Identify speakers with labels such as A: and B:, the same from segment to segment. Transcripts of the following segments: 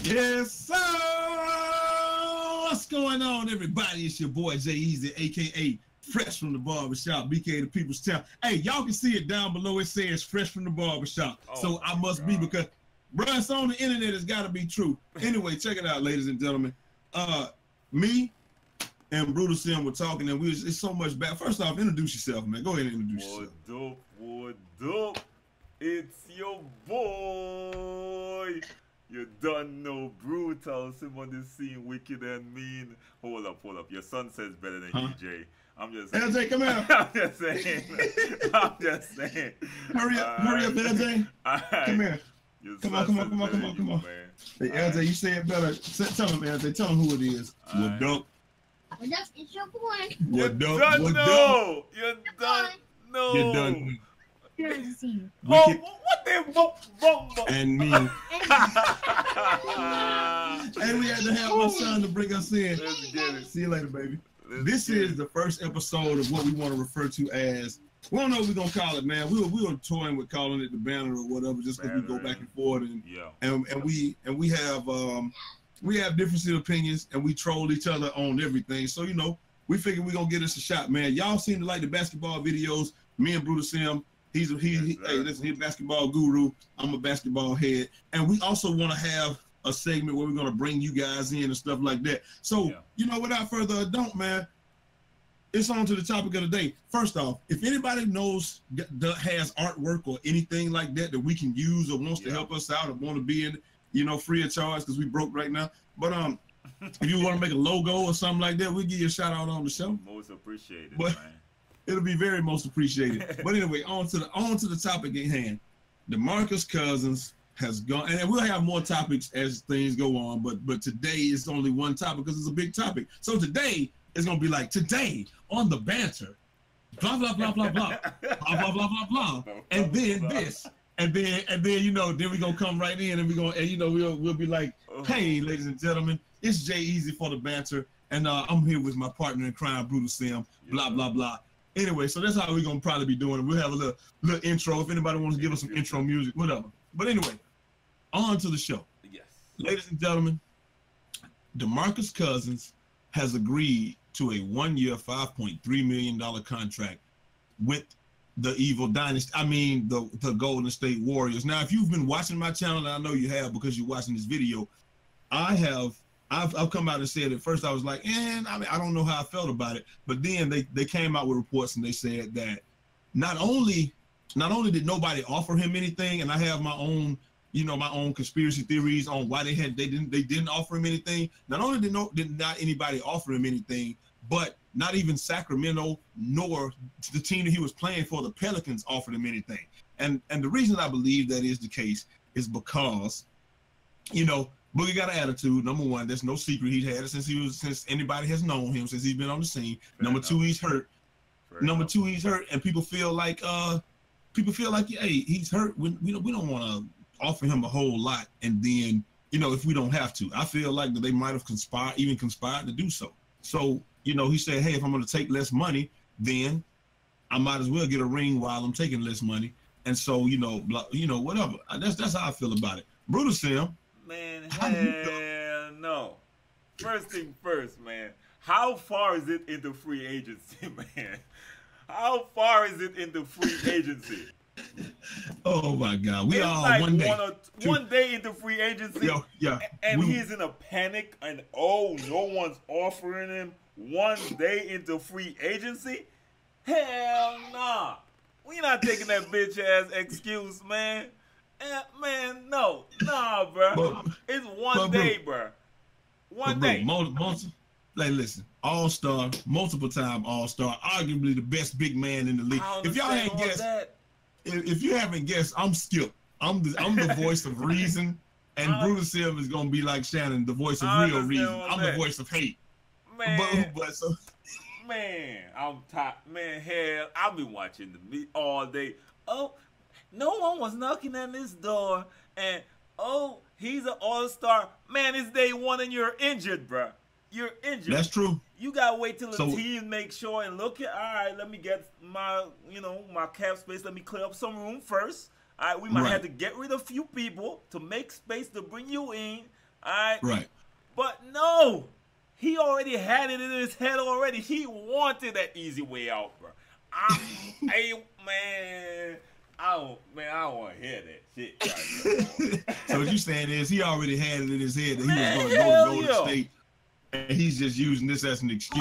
A: Yes, sir. What's going on, everybody? It's your boy Jay Easy, aka Fresh from the Barbershop, BK the People's Town. Hey, y'all can see it down below. It says Fresh from the Barbershop. So I must be, because bruh, it's on the internet. It's got to be true. Anyway, check it out, ladies and gentlemen. Me and Brutal Sim were talking, and it's so much bad. First off, introduce yourself, man. Go ahead and introduce yourself.
B: What up? It's your boy. You don't know, Brutal Sim on the scene, wicked and mean. Hold up. Your son says better than you, Jay. I'm just saying.
A: LJ, come here.
B: I'm just saying.
A: Hurry up, LJ. Come here. Come on.
B: Man.
A: Hey, LJ, you say it better. Tell him, LJ. Tell him who it is. What up?
C: What up? It's your boy.
A: What up?
B: You done know.
A: You done.
B: Oh, what the
A: and me. And we had to have my son to bring us in. See you later, baby. This is the first episode of what we want to refer to as, we don't know what we're gonna call it, man. We were toying with calling it the Banter or whatever, just because we go back and forth, and we have different opinions, and we troll each other on everything. So we figured we're gonna give this a shot, man. Y'all seem to like the basketball videos. Me and Brutal Sim. Hey, listen, he's a basketball guru. I'm a basketball head. And we also want to have a segment where we're going to bring you guys in and stuff like that. So, without further ado, man, it's on to the topic of the day. First off, if anybody knows, has artwork or anything like that we can use or wants to help us out or want to be in, free of charge because we broke right now. But if you want to make a logo or something like that, we'll give you a shout out on the show.
B: Most appreciated,
A: man. It'll be very most appreciated. But anyway, on to the topic at hand. DeMarcus Cousins has gone, and we'll have more topics as things go on. But today is only one topic because it's a big topic. So today is gonna be like today on the banter, blah blah blah blah blah, blah blah blah blah blah, and then this, and then then we gonna come right in and we'll be like, hey, ladies and gentlemen, it's Jay Easy for the banter, and I'm here with my partner in crime, Brutal Sim, blah blah blah. Anyway, so that's how we're gonna probably be doing it. We'll have a little intro if anybody wants to give us some intro music, whatever. But anyway, on to the show. Yes. Ladies and gentlemen, DeMarcus Cousins has agreed to a 1-year, $5.3 million contract with the evil dynasty. I mean, the Golden State Warriors. Now, if you've been watching my channel, and I know you have because you're watching this video, I've come out and said at first I was like, I don't know how I felt about it, but then they came out with reports and they said that not only did nobody offer him anything, and I have my own conspiracy theories on why they didn't offer him anything. Not only did not anybody offer him anything, but not even Sacramento nor the team that he was playing for, the Pelicans, offered him anything. And the reason I believe that is the case is because Boogie got an attitude. Number one, there's no secret. He's had it since anybody has known him, since he's been on the scene. Number two, he's hurt. Number two, he's hurt, and people feel like hey, he's hurt. We don't want to offer him a whole lot, and then if we don't have to, I feel like that they might have conspired to do so. So he said, hey, if I'm going to take less money, then I might as well get a ring while I'm taking less money. And so whatever. That's how I feel about it. Brutal Sim.
B: Man, hell no. First thing first, man. How far is it into free agency, man? How far is it into free agency?
A: Oh my God, we are
B: like
A: one day.
B: One day into free agency. And he's in a panic, and no one's offering him 1 day into free agency. Hell nah. We not taking that bitch ass excuse, man. Man, no, nah, bro. It's 1 day, bro. One day.
A: Listen, all-star, multiple time all-star, arguably the best big man in the league. If y'all hadn't guessed, if you haven't guessed, I'm Skip. I'm the voice of reason, and Brutal Sim is gonna be like Shannon, the voice of real reason. I'm the voice of hate.
B: Man, man, I'm tired. Man, hell, I've been watching the meet all day. Oh. No one was knocking at this door, and he's an all-star. Man, it's day one and you're injured, bro. You're injured.
A: That's true.
B: You gotta wait till the team make sure and look at. All right, let me get my my cap space. Let me clear up some room first. All right, we might have to get rid of a few people to make space to bring you in. All right.
A: Right.
B: But no, he already had it in his head already. He wanted that easy way out, bro. Man, I don't want to hear that shit. Right.
A: So what you saying is he already had it in his head that he was going to go to State, and he's just using this as an excuse.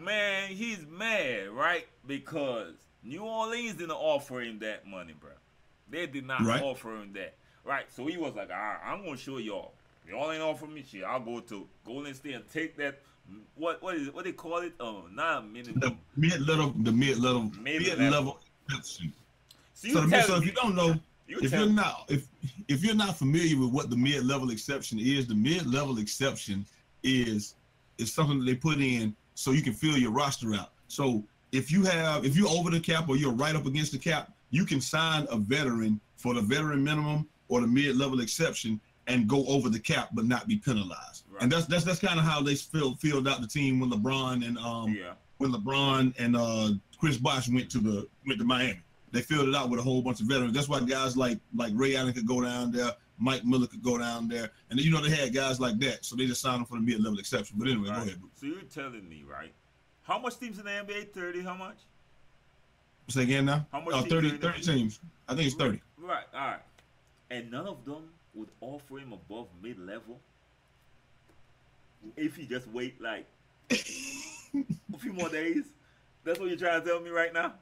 B: Man, he's mad, right? Because New Orleans didn't offer him that money, bro. They did not offer him that, right? So he was like, all right, I'm going to show y'all. Y'all ain't offer me shit. I'll go to Golden State and take that. What is it? What they call it? Not a minimum.
A: The mid-level exception. So if you don't know, if you're not familiar with what the mid-level exception is, the mid-level exception is something that they put in so you can fill your roster out. So if you're over the cap or you're right up against the cap, you can sign a veteran for the veteran minimum or the mid-level exception and go over the cap but not be penalized. Right. And that's kind of how they filled out the team when LeBron and Chris Bosh went to Miami. They filled it out with a whole bunch of veterans. That's why guys like Ray Allen could go down there, Mike Miller could go down there, and they had guys like that. So they just signed them for the mid-level exception. But anyway, go ahead, Bruce.
B: So you're telling me, right? How much teams in the NBA? 30? How much?
A: Say again now?
B: How much?
A: 30 teams. I think it's 30.
B: Right. All right. And none of them would offer him above mid-level if he just wait like a few more days. That's what you're trying to tell me right now?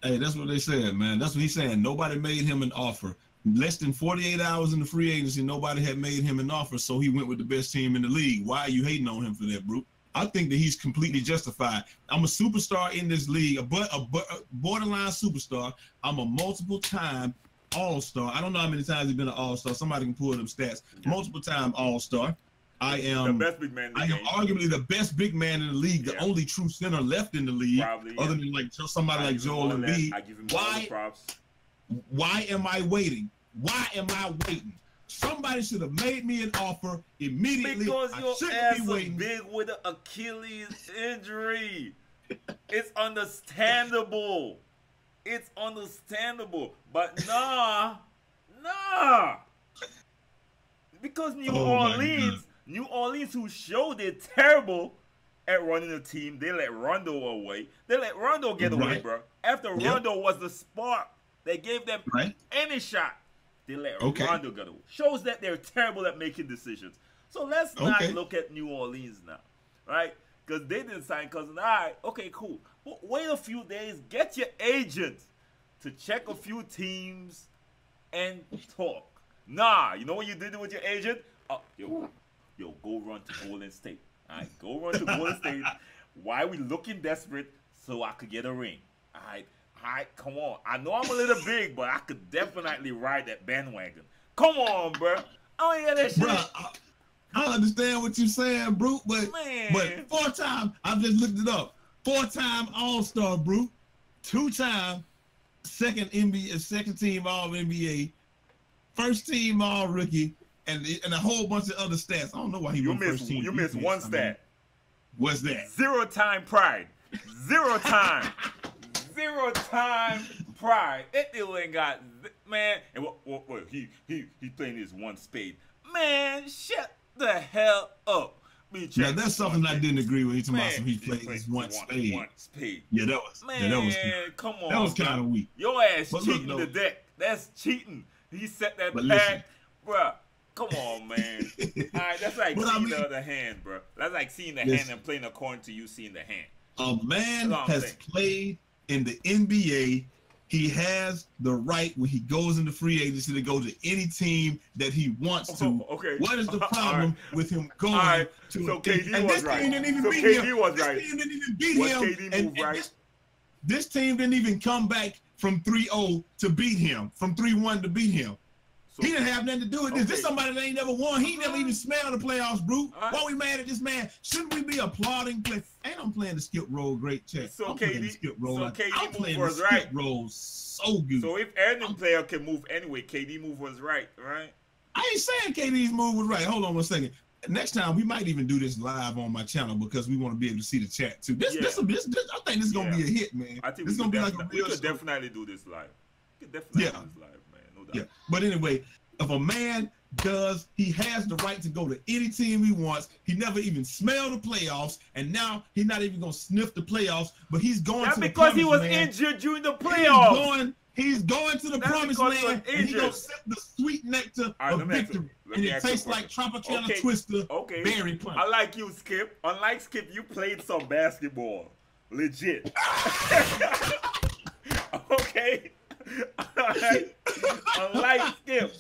A: Hey, that's what they said, man. That's what he's saying. Nobody made him an offer. Less than 48 hours in the free agency, nobody had made him an offer, so he went with the best team in the league. Why are you hating on him for that, bro? I think that he's completely justified. I'm a superstar in this league, a borderline superstar. I'm a multiple-time all-star. I don't know how many times he's been an all-star. Somebody can pull them stats. Multiple-time all-star. I am
B: the best big man in the game.
A: am arguably the best big man in the league, the only true center left in the league, other than like somebody like Joel Embiid.
B: I give him all the props.
A: Why am I waiting? Why am I waiting? Somebody should have made me an offer immediately.
B: Because your ass is big with an Achilles injury. It's understandable. It's understandable. But nah. Because New Orleans, who showed they're terrible at running the team, they let Rondo away. They let Rondo get away, bro. After Rondo was the spark, they gave them any shot. They let Rondo get away. Shows that they're terrible at making decisions. So let's not look at New Orleans now, right? Because they didn't sign Cousins. All right, okay, cool. But wait a few days. Get your agent to check a few teams and talk. Nah, you know what you did with your agent? Yo, go run to Golden State. All right, go run to Golden State. Why we looking desperate so I could get a ring? All right, come on. I know I'm a little big, but I could definitely ride that bandwagon. Come on, bro. I don't hear that shit.
A: Bro, I understand what you're saying, bro, but four-time, I've just looked it up. Four-time All-Star, bro. Two-time second team All-NBA, first team All-Rookie, and a whole bunch of other stats. I don't know why he went first team.
B: You missed one stat.
A: What's that?
B: Zero-time pride. Zero-time. Zero-time pride. That deal ain't got, man. And what he playing his one spade. Man, shut the hell up.
A: Now that's something I didn't agree with. He's talking about he played his one spade.
B: One spade.
A: Yeah, that was.
B: Man,
A: that was
B: come on.
A: That was kind of weak.
B: Your ass cheating the deck. That's cheating. He set that pack, bruh. Come on, man. All right, that's like seeing the other hand, bro. That's like seeing the hand and playing according to you seeing the hand.
A: A man has played in the NBA. He has the right when he goes into free agency to go to any team that he wants to.
B: Okay.
A: What is the problem with him going to?
B: So KD was right.
A: KD was right. This team didn't even beat him.
B: KD moved right.
A: This team didn't even come back from 3-0 to beat him, from 3-1 to beat him. So, he didn't have nothing to do with this. This is somebody that ain't never won. He never even smelled the playoffs, bro. Why we mad at this man? Shouldn't we be applauding play? And I'm playing the skip roll, great check.
B: So
A: I'm playing
B: KD,
A: the skip roll.
B: So KD
A: I'm playing the skip
B: right.
A: roll so good.
B: So if any player can move anyway, KD move was right?
A: I ain't saying KD's move was right. Hold on one second. Next time we might even do this live on my channel because we want to be able to see the chat too. This I think this is gonna be a hit, man.
B: I think
A: this is gonna be like a real.
B: We could definitely do this live. We could definitely do this live, man. No doubt.
A: Yeah, but anyway, if a man he has the right to go to any team he wants. He never even smelled the playoffs, and now he's not even gonna sniff the playoffs. But he's going to the
B: because he was injured during the playoffs.
A: He's going to the promised land, and he's gonna sip the sweet nectar of victory, and it tastes like Tropicana Twister berry punch.
B: I like you, Skip. Unlike Skip, you played some basketball, legit. Okay. Unlike Skip,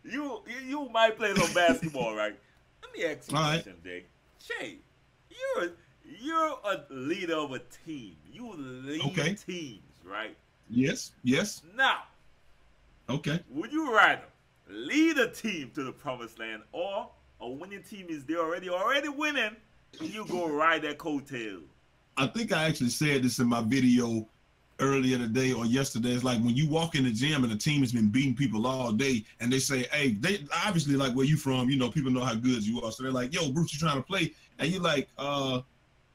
B: you might play some basketball, right? Let me ask you a question, Jay. Shay, you're a leader of a team. You lead teams, right?
A: Yes.
B: Now,
A: would
B: you rather lead a team to the promised land, or a winning team is there already winning, and you go ride that coattail?
A: I think I actually said this in my video earlier today or yesterday. It's like when you walk in the gym and the team has been beating people all day, and they say, hey, they obviously like where you from, you know, people know how good you are. So they're like, yo, Bruce, you trying to play? And you're like,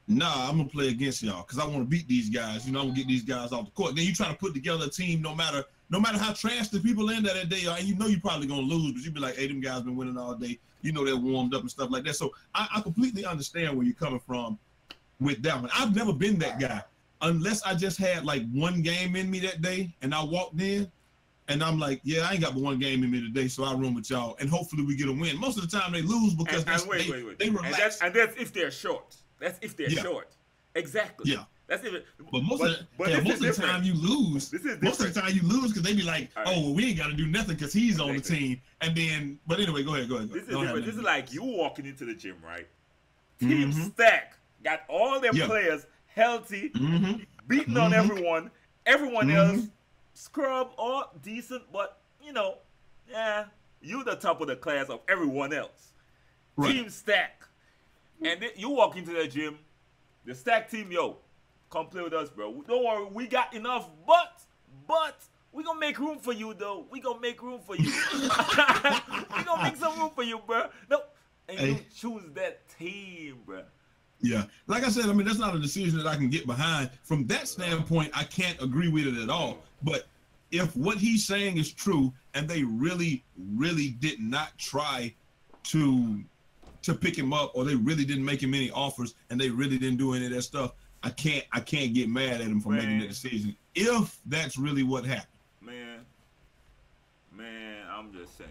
A: nah, I'm gonna play against y'all because I want to beat these guys. You know, I'm gonna get these guys off the court. Then you try to put together a team, no matter how trash the people in there that day are, and you know you're probably gonna lose, but you be like, hey, them guys been winning all day. You know they're warmed up and stuff like that. So I completely understand where you're coming from with that one. I've never been that guy unless I just had like one game in me that day, and I walked in, and I'm like, yeah, I ain't got but one game in me today, so I run with y'all, and hopefully we get a win. Most of the time they lose because they relax.
B: And that's if they're short. That's if they're short. Exactly.
A: Yeah.
B: That's if it,
A: but most of the time you lose. Most of the time you lose because they be like, oh, well, we ain't got to do nothing because he's on the team. And then, but anyway, go ahead. This is different. This
B: is like you walking into the gym, right? Team stack, got all their players healthy, beating on everyone. Everyone else scrub or decent, but you know, you the top of the class of everyone else. Right. Team stack. And then you walk into the gym, the stack team, yo, come play with us, bro. Don't worry, we got enough, but we gonna make room for you, though. We gonna make room for you. We gonna make some room for you, bro. No, and you choose that team, bro.
A: Yeah, like I said, I mean, that's not a decision that I can get behind. From that standpoint, I can't agree with it at all. But if what he's saying is true, and they really, really did not try to pick him up, or they really didn't make him any offers, and they really didn't do any of that stuff, I can't get mad at him for making that decision. If that's really what happened.
B: Man, I'm just saying,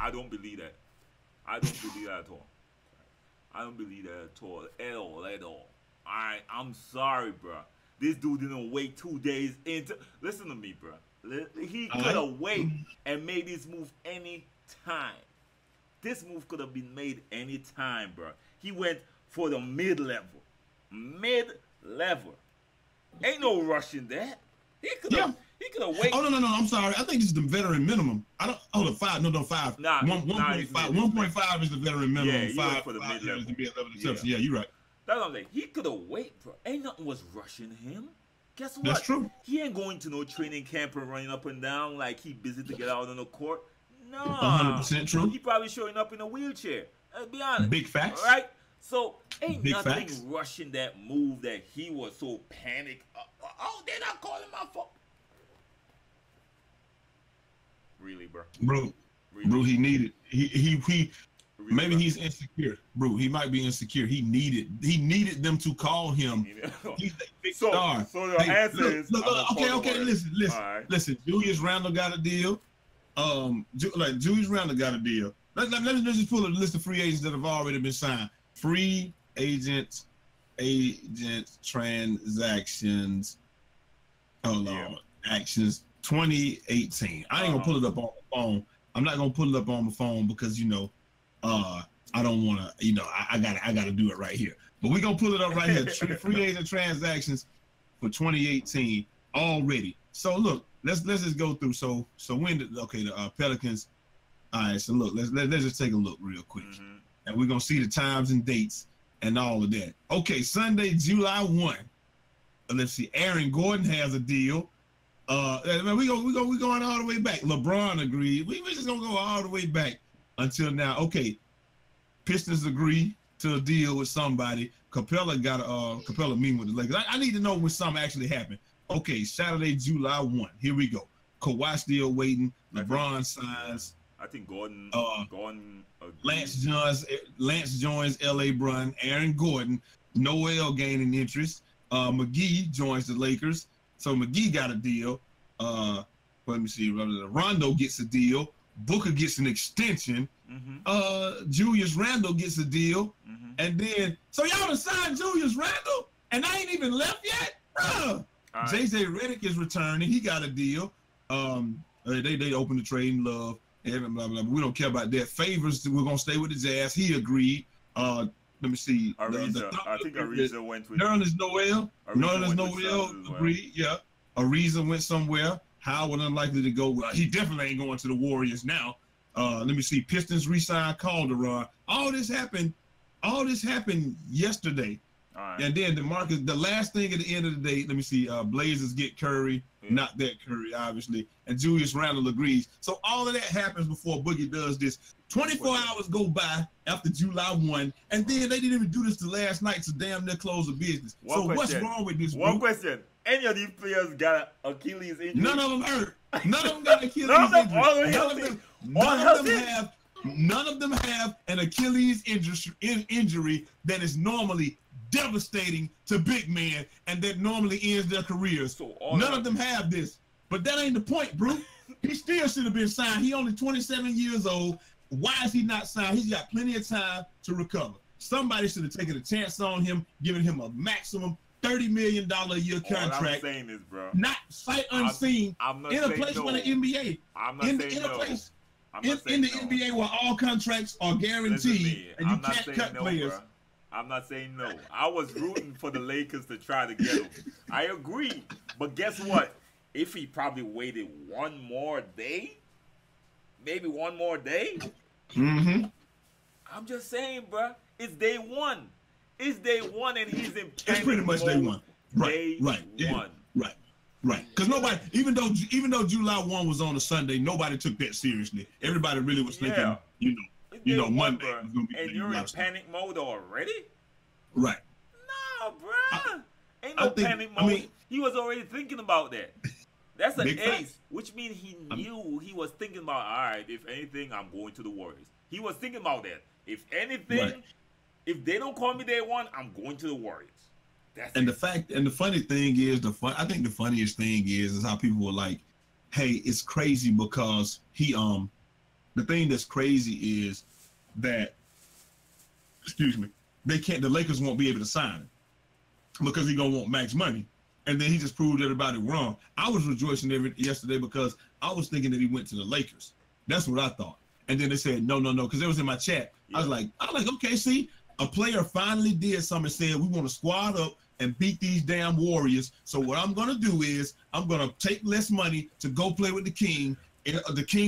B: I don't believe that. I don't believe that at all. I don't believe that at all. I'm sorry, bro. This dude didn't wait 2 days into. Listen to me, bro. He could have waited and made this move any time. This move could have been made any time, bro. He went for the mid-level. Mid-level. Ain't no rush in that. He could have waited.
A: Oh, no. I'm sorry. I think this is the veteran minimum. The 5. No, 5.
B: Nah,
A: 1.5. 1.5 is the veteran minimum.
B: Yeah,
A: 5
B: for the mid-level.
A: Is the mid-level. Yeah, you're right.
B: That's what I'm saying. He could have waited, bro. Ain't nothing was rushing him. Guess what?
A: That's true.
B: He ain't going to no training camp and running up and down like he busy to get out on the court. No.
A: 100% true.
B: He probably showing up in a wheelchair. Let's be honest.
A: Big facts.
B: All right? So, ain't
A: Big
B: nothing
A: facts.
B: rushing that move that he was so panicked. Oh, they're not calling my phone. Really, bro?
A: Bro, he needed. He really, maybe he's insecure. Bro, he might be insecure. He needed them to call him. He's a big star.
B: So the answer is
A: okay. Listen. Julius Randle got a deal. Julius Randle got a deal. Let's just pull a list of free agents that have already been signed. Free agent transactions. Hold on. Actions 2018. I ain't gonna pull it up on the phone. I'm not gonna pull it up on the phone because I don't want to. I gotta do it right here. But we're gonna pull it up right here. Free agent transactions for 2018 already. So look, let's just go through. So when the Pelicans. All right. So look, let's just take a look real quick, and we're gonna see the times and dates and all of that. Okay, Sunday, July 1. Let's see. Aaron Gordon has a deal. We going all the way back. LeBron agreed. We just gonna go all the way back until now. Okay. Pistons agree to a deal with somebody. Capella meeting with the Lakers. I need to know when something actually happened. Okay, Saturday, July 1. Here we go. Kawhi still waiting. LeBron signs.
B: I think Gordon.
A: Lance joins L.A. Brun. Aaron Gordon. Noel gaining interest. McGee joins the Lakers. So McGee got a deal. Let me see. Rondo gets a deal. Booker gets an extension. Julius Randle gets a deal. And then, so y'all done signed Julius Randle, and I ain't even left yet, bruh. Right. JJ Redick is returning. He got a deal. They opened the trade in love. And blah, blah, blah. We don't care about that. Favors, we're gonna stay with the Jazz. He agreed. Let me see.
B: Ariza. I think Ariza went with.
A: Nerlens Noel. Nerlens Noel agreed. Yeah. Ariza went somewhere. Howard unlikely to go. Well, he definitely ain't going to the Warriors now. Let me see. Pistons re-signed Calderon. All this happened yesterday.
B: All right.
A: And then the last thing at the end of the day, let me see. Blazers get Curry, not that Curry, obviously. And Julius Randle agrees. So all of that happens before Boogie does this. 24 hours go by after July 1, and then they didn't even do this till last night to damn near close the business. What's wrong with this?
B: One question. Any of these players got Achilles injury?
A: None of them hurt. None of them got Achilles injury. None of them have an Achilles injury that is normally devastating to big men and that normally ends their careers. So none of them have this. But that ain't the point, bro. He still should have been signed. He only 27 years old. Why is he not signed? He's got plenty of time to recover. Somebody should have taken a chance on him, giving him a maximum $30 million a year contract.
B: All I'm saying is, bro.
A: Not sight unseen in a place
B: no.
A: where the NBA.
B: I'm not saying no.
A: In the NBA where all contracts are guaranteed and you can't cut players.
B: Bro. I'm not saying no. I was rooting for the Lakers to try to get him. I agree. But guess what? If he probably waited one more day, maybe one more day. I'm just saying, bro. It's day one. It's day one, and he's in.
A: It's pretty much day one. Right. Because nobody, even though July 1 was on a Sunday, nobody took that seriously. Everybody really was thinking, Monday was gonna be.
B: And you're in panic mode already.
A: Right.
B: No, bro. Ain't no panic mode. He was already thinking about that. That's an ace, which means he knew he was thinking about, all right, if anything, I'm going to the Warriors. He was thinking about that. If anything, if they don't call me day one, I'm going to the Warriors. That's it.
A: The funny thing is, I think the funniest thing is how people were like, hey, it's crazy because the thing that's crazy is that, the Lakers won't be able to sign him because he's going to want max money. And then he just proved everybody wrong. I was rejoicing yesterday because I was thinking that he went to the Lakers. That's what I thought. And then they said, no, because it was in my chat. Yeah. I was like, okay, see, a player finally did something and said, we want to squad up and beat these damn Warriors. So what I'm going to do is I'm going to take less money to go play with the King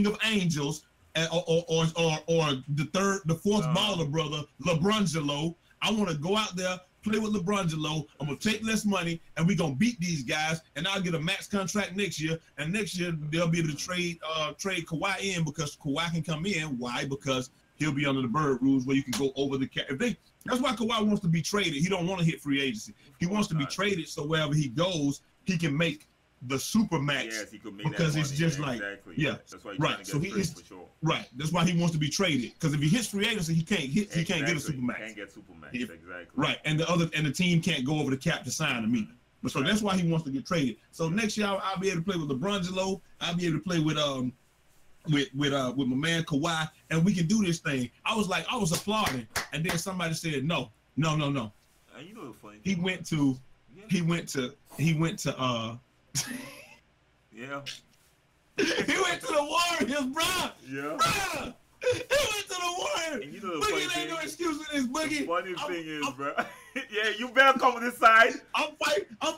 A: of Angels, or the fourth baller brother, LeBrongelo. I want to go out there, play with LeBrongelo. I'm gonna take less money, and we're gonna beat these guys. And I'll get a max contract next year. And next year they'll be able to trade Kawhi in because Kawhi can come in. Why? Because he'll be under the bird rules where you can go over the cap. That's why Kawhi wants to be traded. He don't want to hit free agency. He wants to be traded so wherever he goes, he can make the super max.
B: Yes, he could make
A: because
B: that
A: it's
B: money.
A: just
B: That's why he's trying to get free, for sure.
A: Right. That's why he wants to be traded. Because if he hits free agency, he can't get a super max.
B: He can't get super max. Exactly.
A: Right. And the team can't go over the cap to sign him either. But so that's why he wants to get traded. So next year I'll be able to play with LeBrongelo. I'll be able to play with my man Kawhi, and we can do this thing. I was applauding, and then somebody said no.
B: You know the funny thing.
A: He went to
B: Yeah.
A: He went to the Warriors, bro.
B: Yeah.
A: Bro. He went to the Warriors.
B: And you know the
A: Boogie ain't no excuse for this, Boogie.
B: The funny thing is, bro. Yeah, you better come on this side.
A: I'm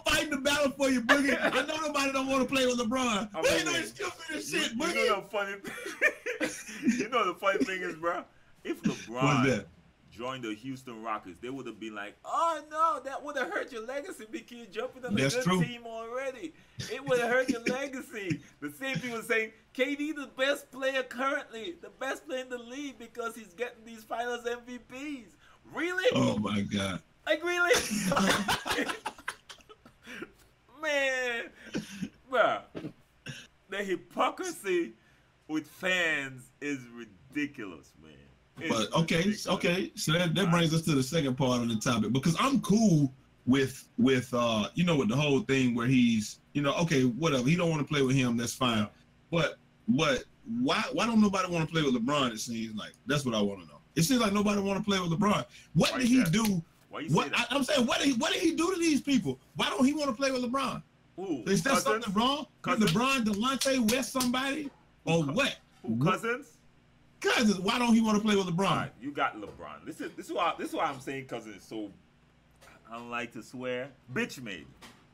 A: fighting the battle for you, Boogie. I know nobody don't want to play with LeBron. There ain't no excuse for this shit, Boogie.
B: You know the funny thing is, bro. If LeBron joined the Houston Rockets, they would have been like, oh no, that would have hurt your legacy because you're jumping on a good team already. It would have hurt your legacy. The same people saying, KD the best player currently, the best player in the league because he's getting these finals MVPs. Really?
A: Oh my God.
B: Like really? Man, bro, the hypocrisy with fans is ridiculous, man.
A: But okay, so that brings us to the second part of the topic, because I'm cool with you know, with the whole thing where he's, you know, okay, whatever, he don't want to play with him, that's fine. Yeah. But why don't nobody want to play with LeBron? It seems like that's what I want to know. It seems like nobody want to play with LeBron. What did he do? I'm saying, what did he do to these people? Why don't he want to play with LeBron?
B: Ooh,
A: is there something wrong? Did LeBron Delonte with somebody or what?
B: Cousins?
A: Cousins. Why don't he want to play with LeBron?
B: Right, you got LeBron. This is why I'm saying Cousins is so, I don't like to swear, bitch made.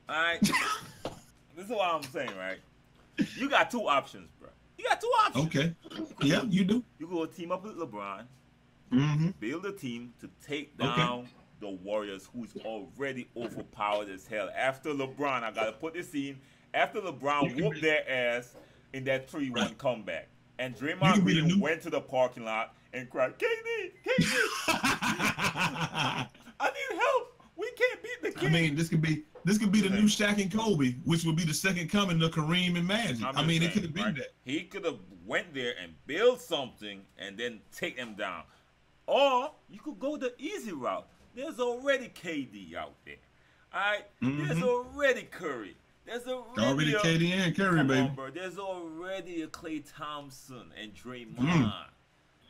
B: All right. This is what I'm saying, right? You got two options, bro. You got two options.
A: Okay. Yeah, you do.
B: You go team up with LeBron. Build a team to take down the Warriors, who's already overpowered as hell. After LeBron, I gotta put this in. After LeBron whooped their ass in that 3-1 comeback, and Draymond Green went to the parking lot and cried, "KD, I need help. We can't beat the King."
A: I mean, this could be the new Shaq and Kobe, which would be the second coming of Kareem and Magic. I mean, it could have been that.
B: He could have went there and built something and then take them down. Or you could go the easy route. There's already KD out there. All right? There's already Curry. There's already
A: KD and Curry, baby.
B: Bro. There's already a Klay Thompson and Draymond.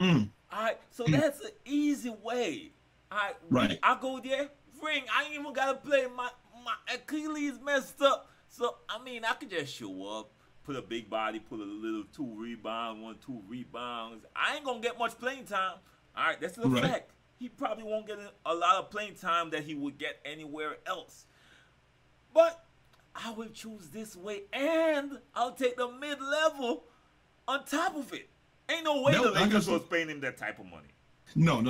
B: All right? So that's an easy way. All right? I go there, ring. I ain't even got to play. My Achilles messed up. So, I mean, I could just show up, put a big body, put a little 2 rebounds. I ain't going to get much playing time. All right, that's the fact. He probably won't get a lot of playing time that he would get anywhere else. But I will choose this way, and I'll take the mid-level on top of it. Ain't no way the Lakers was paying him that type of money.
A: No.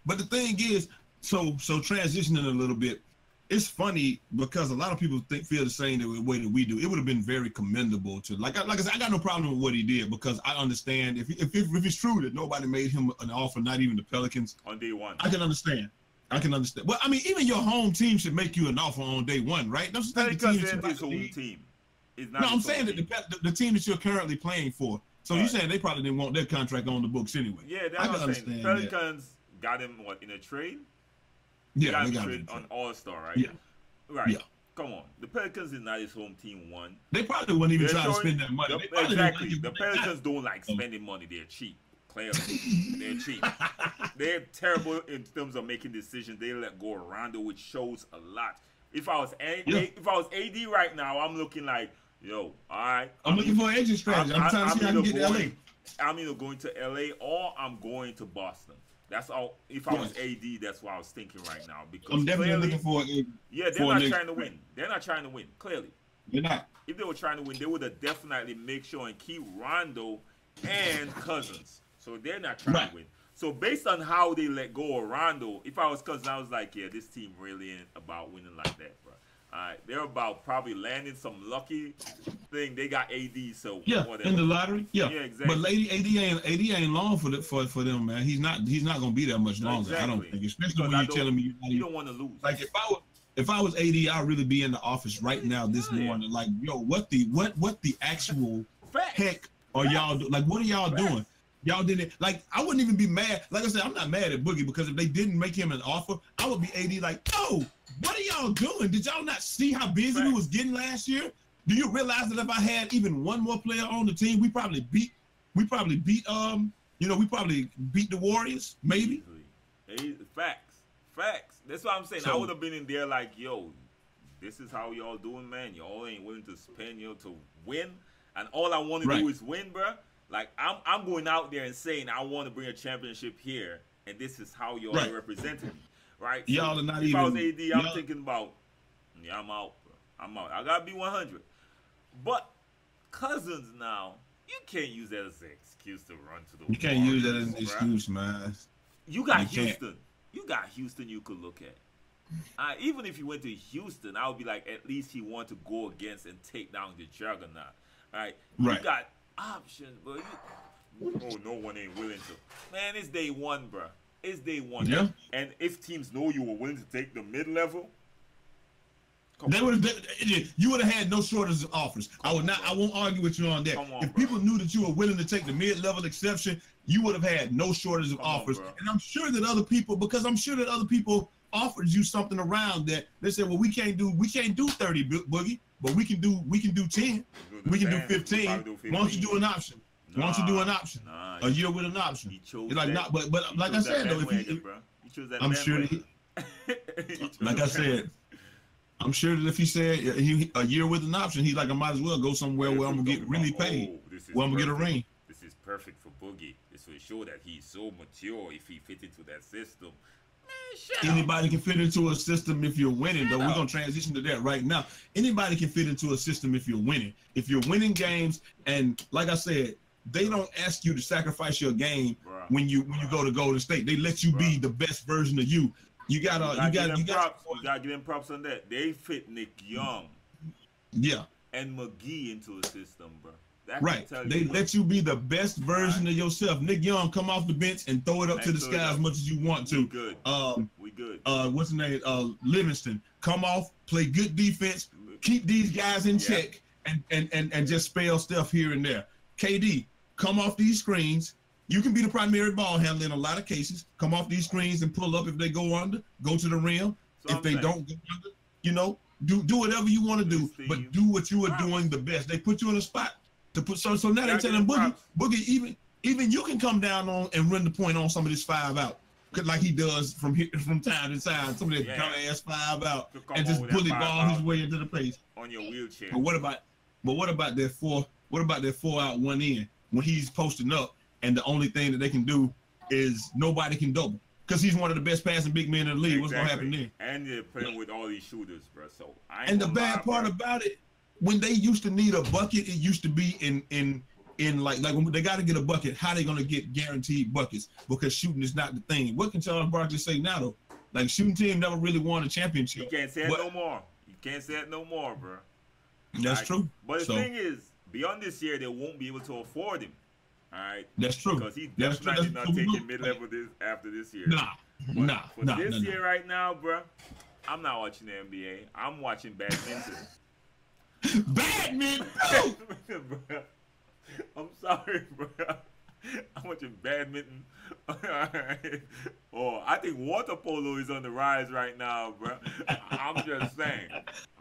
A: But the thing is, so transitioning a little bit, it's funny because a lot of people feel the same way that we do. It would have been very commendable to, like I said, I got no problem with what he did, because I understand if it's true that nobody made him an offer, not even the Pelicans
B: on day one.
A: I can understand. Well, I mean, even your home team should make you an offer on day one, right? Don't you think the team
B: is his home team?
A: No, I'm saying that the team that you're currently playing for. So you're saying they probably didn't want their contract on the books anyway?
B: Yeah, that's what I'm saying. Pelicans got him in a trade.
A: Yeah,
B: they got him on All-Star, right?
A: Yeah.
B: Right. Yeah. Come on. The Pelicans is not his home team, one.
A: They probably wouldn't even try to spend that money.
B: Exactly. The Pelicans don't like spending money. They're cheap. Clearly. They're cheap. They're terrible in terms of making decisions. They let go of Rondo, which shows a lot. If I was AD right now, I'm looking like, yo, all right.
A: I'm looking for an exit strategy. I'm trying to see how I can get to LA.
B: I'm either going to LA or I'm going to Boston. That's all. If I was AD, that's what I was thinking right now. Because
A: I'm definitely looking for
B: they're not trying to win. They're not trying to win. Clearly,
A: they're not.
B: If they were trying to win, they would have definitely make sure and keep Rondo and Cousins. So they're not trying to win. So based on how they let go of Rondo, if I was Cousins, I was like, yeah, this team really ain't about winning like that, bro. They're about probably landing some lucky thing. They got AD, so whatever.
A: In the lottery,
B: exactly.
A: But AD ain't long for them, man. He's not gonna be that much longer. Exactly. I don't think, especially when you're telling me
B: you don't want to lose.
A: Like if I was AD, I'd really be in the office right now this morning. Like, yo, what the actual heck are y'all doing? Like, what are y'all doing? Y'all didn't, like, I wouldn't even be mad. Like I said, I'm not mad at Boogie, because if they didn't make him an offer, I would be AD like, oh, what are y'all doing? Did y'all not see how busy we was getting last year? Do you realize that if I had even one more player on the team, we probably beat the Warriors, maybe?
B: Facts. That's what I'm saying. I would have been in there like, yo, this is how y'all doing, man. Y'all ain't willing to spend, to win. And all I want to do is win, bro. Like, I'm going out there and saying I want to bring a championship here, and this is how y'all are representing me, right? So
A: y'all are not
B: if I was AD, I'm thinking about, I'm out, bro. I'm out. I got to be 100. But Cousins now, you can't use that as an excuse to run to the
A: You can't use that as an excuse, man.
B: You got Houston. You got Houston you could look at. Even if you went to Houston, I would be like, at least he wanted to go against and take down the juggernaut, right? You got options, bro. No one ain't willing to. Man, it's day one, bro. It's day one.
A: Yeah.
B: And if teams know you were willing to take the mid-level,
A: You would have had no shortage of offers. I won't argue with you on that. If people knew that you were willing to take the mid-level exception, you would have had no shortage of offers. And I'm sure that other people, offered you something around that. They said, well, we can't do 30, Boogie, but we can do 10. We can do 15. Why don't you do an option? Why don't you do an option? A year with an option. It's like not, but like I said though, I'm sure. Like I said, I'm sure that if he said a year with an option, he's like, I might as well go somewhere where I'm gonna get really paid. Where I'm gonna get a ring.
B: This is perfect for Boogie. This will show that he's so mature if he fit into that system.
A: Anybody can fit into a system if you're winning, though. We're gonna transition to that right now. Anybody can fit into a system if you're winning. If you're winning games, and like I said, they don't ask you to sacrifice your game when you go to Golden State. They let you be the best version of you. You gotta
B: give them props on that. They fit Nick Young, and McGee into a system, bro.
A: Right. They let you be the best version of yourself. Nick Young, come off the bench and throw it up to the sky as much as you want to.
B: We good.
A: What's his name? Livingston, come off, play good defense, keep these guys in check, and just spell stuff here and there. KD, come off these screens. You can be the primary ball handler in a lot of cases. Come off these screens and pull up if they go under. Go to the rim. If they don't go under, do whatever you want to do, but do what you are doing the best. They put you in a spot to put so now they telling Boogie, even you can come down on and run the point on some of this 5 out, like he does from time to time. Some of this dumb ass 5 out and just bully ball his way into the place
B: on your wheelchair.
A: But what about that 4? What about that 4 out 1 in when he's posting up and the only thing that they can do is nobody can double because he's one of the best passing big men in the league. What's gonna happen there?
B: And they're playing with all these shooters, bro. So
A: the bad part about it. When they used to need a bucket, it used to be in like when they got to get a bucket, how they gonna get guaranteed buckets? Because shooting is not the thing. What can Charles Barkley say now though? Like shooting team never really won a championship.
B: You can't say it no more. You can't say it no more, bro.
A: That's true.
B: But the thing is, beyond this year, they won't be able to afford him. All right.
A: That's true.
B: Because he's definitely not taking mid-level after this year. This year right now, bro, I'm not watching the NBA. I'm watching badminton.
A: Badminton.
B: Bro. I'm sorry, bro. I'm watching badminton. Oh, I think water polo is on the rise right now, bro. I'm just saying.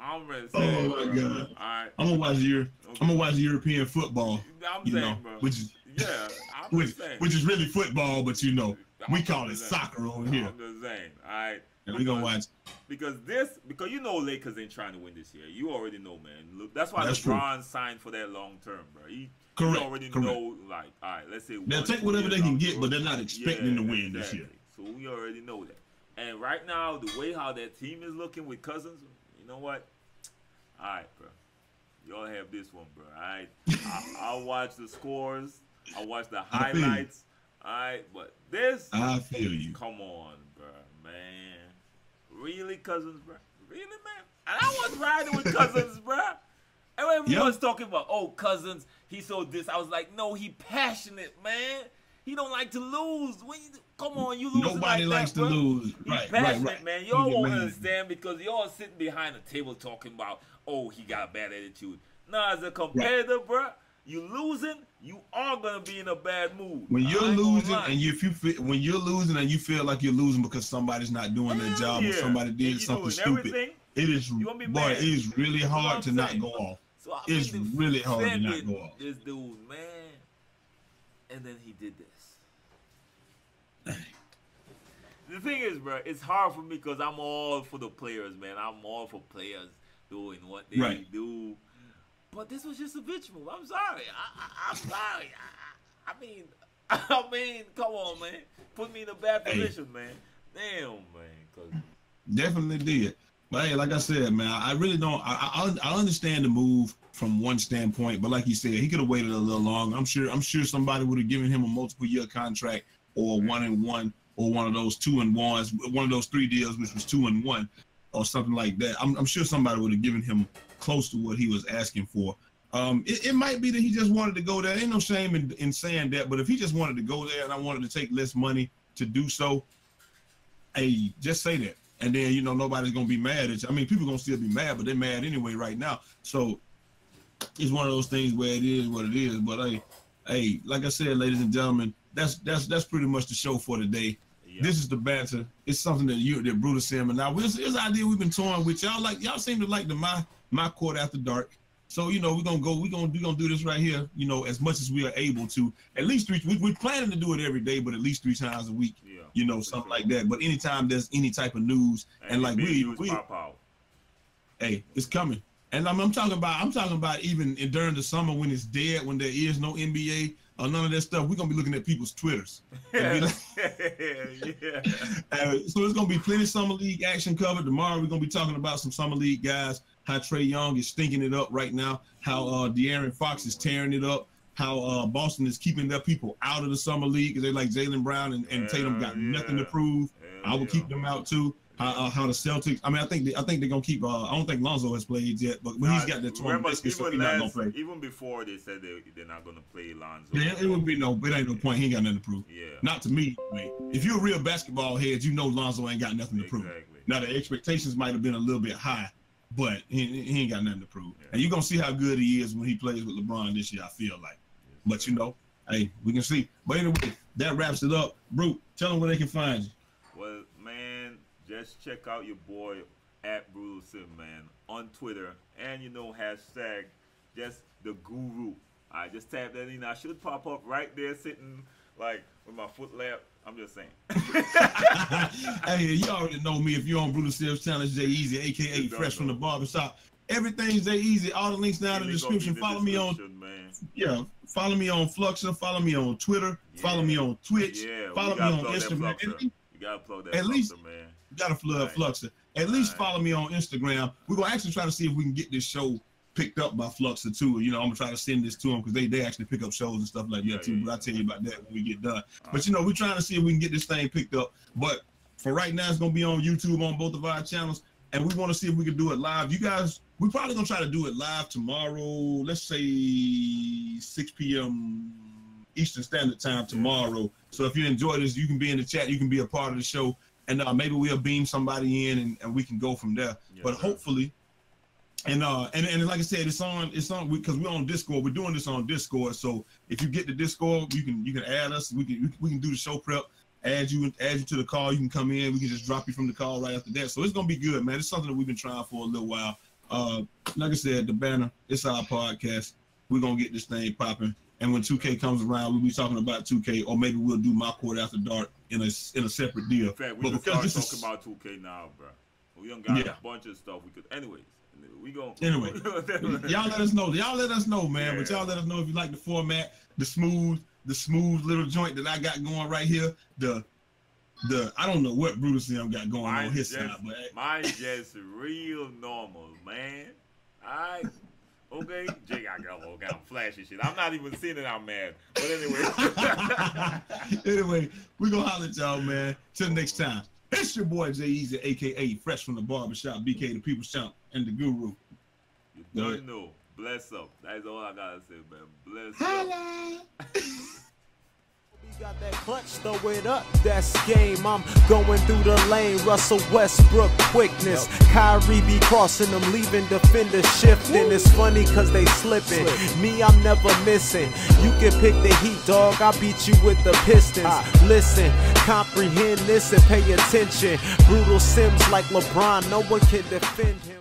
B: Oh my
A: God.
B: All right.
A: I'm gonna watch European football.
B: I'm saying, bro.
A: Which is which is really football, but we call it soccer over here.
B: I'm just saying. All right.
A: And we gonna watch
B: because Lakers ain't trying to win this year. You already know, man. Look, that's why LeBron signed for that long term, bro. He already know, like, all right, let's say
A: they'll take whatever they can get, but they're not expecting to win this year.
B: So we already know that. And right now, the way how that team is looking with Cousins, you know what? All right, bro. Y'all have this one, bro. All right. I'll watch the scores. I'll watch the highlights. All right, but this.
A: I feel you.
B: Come on, bro, man. Really, Cousins, bro? Really, man? And I was riding with Cousins, bro. And when everyone was talking about, Cousins, he's so this. I was like, no, he passionate, man. He don't like to lose. Come on, you lose.
A: Nobody likes to lose.
B: He's passionate, man. Y'all won't understand because y'all sitting behind the table talking about, he got a bad attitude. Nah, as a competitor, bro, you losing, you are gonna be in a bad mood.
A: When you're losing and you feel like you're losing because somebody's not doing their job or somebody did something stupid, it is really hard to not go off.
B: So
A: it's really hard to not go off.
B: This dude, man, and then he did this. The thing is, bro, it's hard for me because I'm all for the players, man. I'm all for players doing what they do. But this was just a bitch move. I'm sorry. I'm sorry. I mean, come on, man. Put me in a bad position, man. Damn, man.
A: Definitely did. But hey, like I said, man, I really don't. I understand the move from one standpoint, but like you said, he could have waited a little longer. I'm sure somebody would have given him a multiple-year contract or 1-1 or one of those 2-1s, one of those 3 deals, which was 2-1 or something like that. I'm sure somebody would have given him close to what he was asking for. It might be that he just wanted to go there. Ain't no shame in saying that, but if he just wanted to go there and I wanted to take less money to do so, hey, just say that. and then you know nobody's gonna be mad at you. I mean, people gonna still be mad, but they're mad anyway right now. So it's one of those things where it is what it is. But hey, like I said, ladies and gentlemen, that's pretty much the show for today. Yep. This is the banter. It's something that Brutus Sim and I. It's an idea we've been toying with. Y'all seem to like the my court after dark. So you know we're gonna do this right here. You know, as much as we are able to. At least we're planning to do it every day, but at least 3 times a week. Yeah, you know, something like that. But anytime there's any type of news and like we hey, it's coming. And I'm talking about even during the summer when it's dead, when there is no NBA or none of that stuff. We're gonna be looking at people's Twitters. Like, so it's gonna be plenty of summer league action covered. Tomorrow we're gonna be talking about some summer league guys. How Trae Young is stinking it up right now. How De'Aaron Fox is tearing it up. How Boston is keeping their people out of the summer league because they like Jaylen Brown and Tatum got nothing to prove. I will keep them out too. How the Celtics? I mean, I think they're gonna keep. I don't think Lonzo has played yet, but he's got that torn biscuit, so he's not gonna play.
B: Even before they said they're not gonna play Lonzo.
A: Yeah, it would be it ain't no point. He ain't got nothing to prove. Yeah. Not to me. Wait. If you're a real basketball head, you know Lonzo ain't got nothing to prove. Exactly. Now the expectations might have been a little bit high, but he ain't got nothing to prove. Yeah. And you're gonna see how good he is when he plays with LeBron this year. I feel like. Yeah. But you know, hey, we can see. But anyway, that wraps it up. Brute, tell them where they can find you.
B: Well, man. Just check out your boy at Brutal Sim, man, on Twitter, and you know hashtag just the guru. I just tap that in. I should pop up right there, sitting like with my foot lap. I'm just saying.
A: Hey, you already know me. If you're on Brutal Sim's channel, it's Jay Easy, aka Fresh from the Barbershop. Everything's Jay Easy. All the links down in the description. Follow me on. Man. Follow me on Fluxer. Follow me on Twitter. Yeah. Follow me on Twitch. Yeah, follow me on Instagram.
B: You gotta plug that.
A: At least,
B: man.
A: You gotta flood Fluxer. At least follow me on Instagram. We're gonna actually try to see if we can get this show picked up by Fluxer too. You know, I'm gonna try to send this to them because they actually pick up shows and stuff like that too. But I'll tell you about that when we get done. But you know, we're trying to see if we can get this thing picked up. But for right now, it's gonna be on YouTube on both of our channels, and we want to see if we can do it live. You guys, we're probably gonna try to do it live tomorrow. Let's say 6 p.m. Eastern Standard Time tomorrow. So if you enjoy this, you can be in the chat. You can be a part of the show. And maybe we'll beam somebody in and we can go from there. Yes, but hopefully, and like I said, it's on because we're on Discord. We're doing this on Discord. So if you get the Discord, you can add us. We can do the show prep, add you to the call. You can come in. We can just drop you from the call right after that. So it's gonna be good, man. It's something that we've been trying for a little while. Like I said, the banner. It's our podcast. We're gonna get this thing popping. And when 2K comes around, we'll be talking about 2K, or maybe we'll do my court after dark in a separate deal.
B: In fact, we can start talking about 2K now, bro. We done got a bunch of stuff we could. Anyways, we go.
A: Anyway, y'all let us know. Y'all let us know, man. Yeah. But y'all let us know if you like the format, the smooth little joint that I got going right here. The I don't know what Brutus Sim got going on his side, but
B: mine's just real normal, man. Okay, Jay got all kind of flashy shit. I'm not even seeing it. I'm mad. But anyway.
A: Anyway, we gonna holler at y'all, man. Till next time. It's your boy Jay Easy, aka Fresh from the Barbershop, BK the People's Champ, and the Guru.
B: You don't know. Bless up. That's all I gotta say, man. Bless up.
D: Got that clutch, throw it up, that's game. I'm going through the lane, Russell Westbrook quickness. Kyrie be crossing them, leaving defenders shifting. It's funny cause they slipping. Me, I'm never missing. You can pick the Heat, dog. I beat you with the Pistons. Listen, comprehend this and pay attention. Brutal Sims like LeBron, no one can defend him.